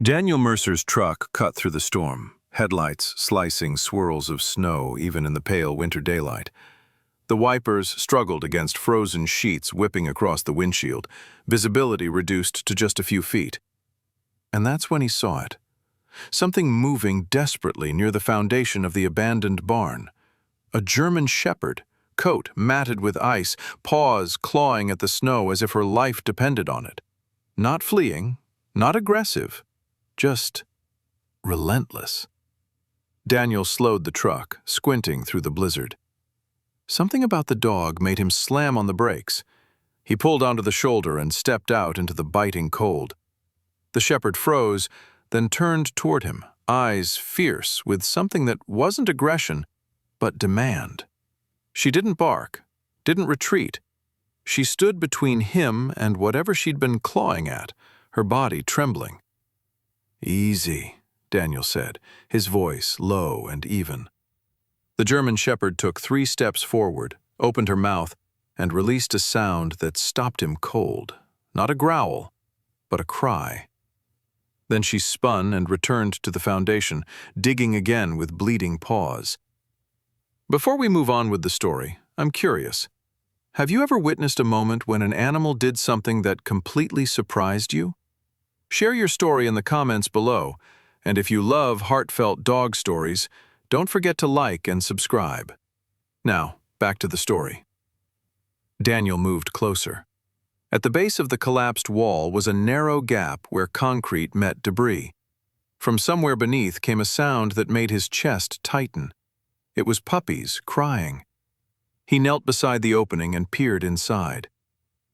Daniel Mercer's truck cut through the storm, headlights slicing swirls of snow even in the pale winter daylight. The wipers struggled against frozen sheets whipping across the windshield, visibility reduced to just a few feet. And that's when he saw it. Something moving desperately near the foundation of the abandoned barn. A German shepherd, coat matted with ice, paws clawing at the snow as if her life depended on it. Not fleeing, not aggressive, just relentless. Daniel slowed the truck, squinting through the blizzard. Something about the dog made him slam on the brakes. He pulled onto the shoulder and stepped out into the biting cold. The shepherd froze, then turned toward him, eyes fierce with something that wasn't aggression, but demand. She didn't bark, didn't retreat. She stood between him and whatever she'd been clawing at, her body trembling. "Easy," Daniel said, his voice low and even. The German shepherd took 3 steps forward, opened her mouth, and released a sound that stopped him cold. Not a growl, but a cry. Then she spun and returned to the foundation, digging again with bleeding paws. Before we move on with the story, I'm curious. Have you ever witnessed a moment when an animal did something that completely surprised you? Share your story in the comments below, and if you love heartfelt dog stories, don't forget to like and subscribe. Now, back to the story. Daniel moved closer. At the base of the collapsed wall was a narrow gap where concrete met debris. From somewhere beneath came a sound that made his chest tighten. It was puppies crying. He knelt beside the opening and peered inside.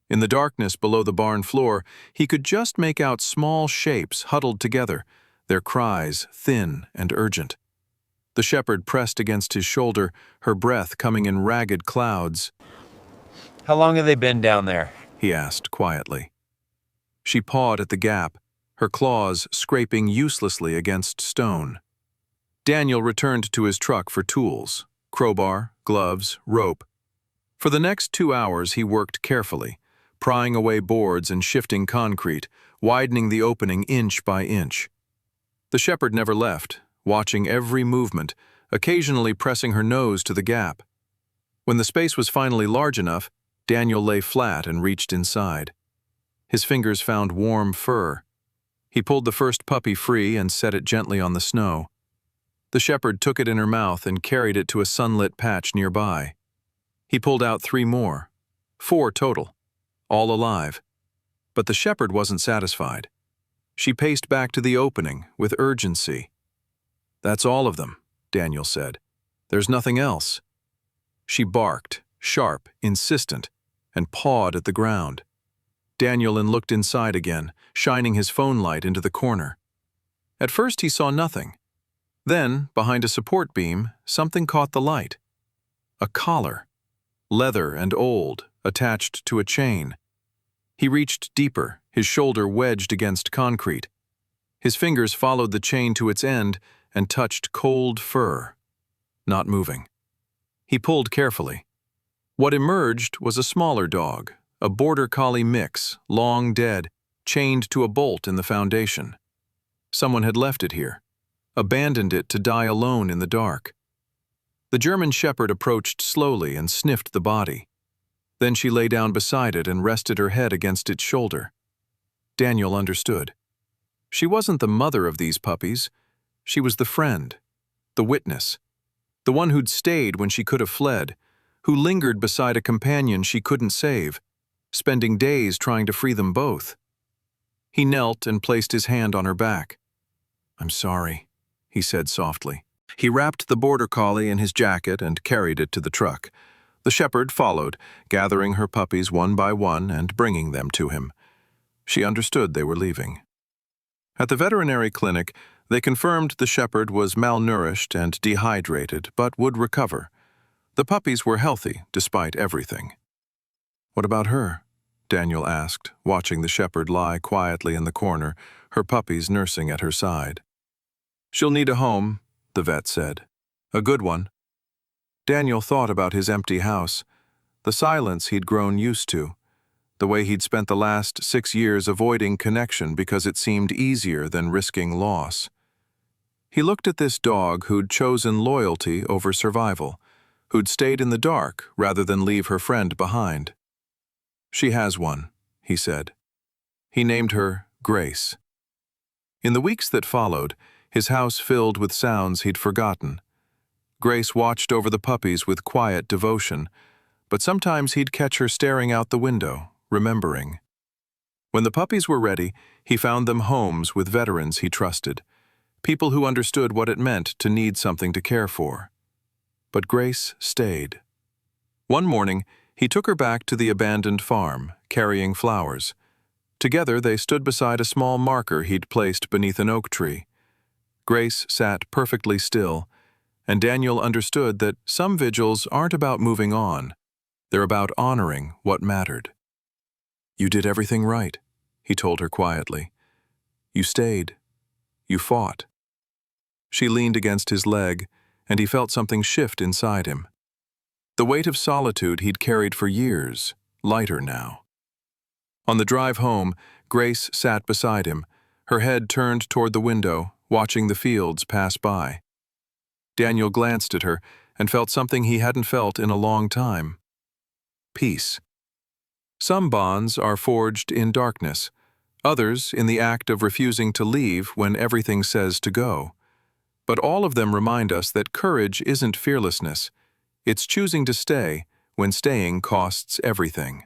In the darkness below the barn floor, he could just make out small shapes huddled together, their cries thin and urgent. The shepherd pressed against his shoulder, her breath coming in ragged clouds. "How long have they been down there?" he asked quietly. She pawed at the gap, her claws scraping uselessly against stone. Daniel returned to his truck for tools, crowbar, gloves, rope. For the next 2 hours he worked carefully, prying away boards and shifting concrete, widening the opening inch by inch. The shepherd never left, watching every movement, occasionally pressing her nose to the gap. When the space was finally large enough, Daniel lay flat and reached inside. His fingers found warm fur. He pulled the first puppy free and set it gently on the snow. The shepherd took it in her mouth and carried it to a sunlit patch nearby. He pulled out 3 more, 4 total, all alive. But the shepherd wasn't satisfied. She paced back to the opening with urgency. "That's all of them," Daniel said. "There's nothing else." She barked, sharp, insistent, and pawed at the ground. Daniel looked inside again, shining his phone light into the corner. At first he saw nothing. Then, behind a support beam, something caught the light. A collar, leather and old, attached to a chain. He reached deeper, his shoulder wedged against concrete. His fingers followed the chain to its end and touched cold fur. Not moving. He pulled carefully. What emerged was a smaller dog, a border collie mix, long dead, chained to a bolt in the foundation. Someone had left it here, abandoned it to die alone in the dark. The German shepherd approached slowly and sniffed the body. Then she lay down beside it and rested her head against its shoulder. Daniel understood. She wasn't the mother of these puppies. She was the friend, the witness, the one who'd stayed when she could have fled, who lingered beside a companion she couldn't save, spending days trying to free them both. He knelt and placed his hand on her back. "I'm sorry," he said softly. He wrapped the border collie in his jacket and carried it to the truck. The shepherd followed, gathering her puppies one by one and bringing them to him. She understood they were leaving. At the veterinary clinic, they confirmed the shepherd was malnourished and dehydrated, but would recover. The puppies were healthy, despite everything. "What about her?" Daniel asked, watching the shepherd lie quietly in the corner, her puppies nursing at her side. "She'll need a home," the vet said. "A good one." Daniel thought about his empty house, the silence he'd grown used to, the way he'd spent the last 6 years avoiding connection because it seemed easier than risking loss. He looked at this dog who'd chosen loyalty over survival, who'd stayed in the dark rather than leave her friend behind. "She has one," he said. He named her Grace. In the weeks that followed, his house filled with sounds he'd forgotten. Grace watched over the puppies with quiet devotion, but sometimes he'd catch her staring out the window, remembering. When the puppies were ready, he found them homes with veterans he trusted, people who understood what it meant to need something to care for. But Grace stayed. One morning, he took her back to the abandoned farm, carrying flowers. Together, they stood beside a small marker he'd placed beneath an oak tree. Grace sat perfectly still, and Daniel understood that some vigils aren't about moving on. They're about honoring what mattered. "You did everything right," he told her quietly. "You stayed. You fought." She leaned against his leg, and he felt something shift inside him. The weight of solitude he'd carried for years, lighter now. On the drive home, Grace sat beside him, her head turned toward the window, watching the fields pass by. Daniel glanced at her and felt something he hadn't felt in a long time. Peace. Some bonds are forged in darkness, others in the act of refusing to leave when everything says to go. But all of them remind us that courage isn't fearlessness. It's choosing to stay when staying costs everything.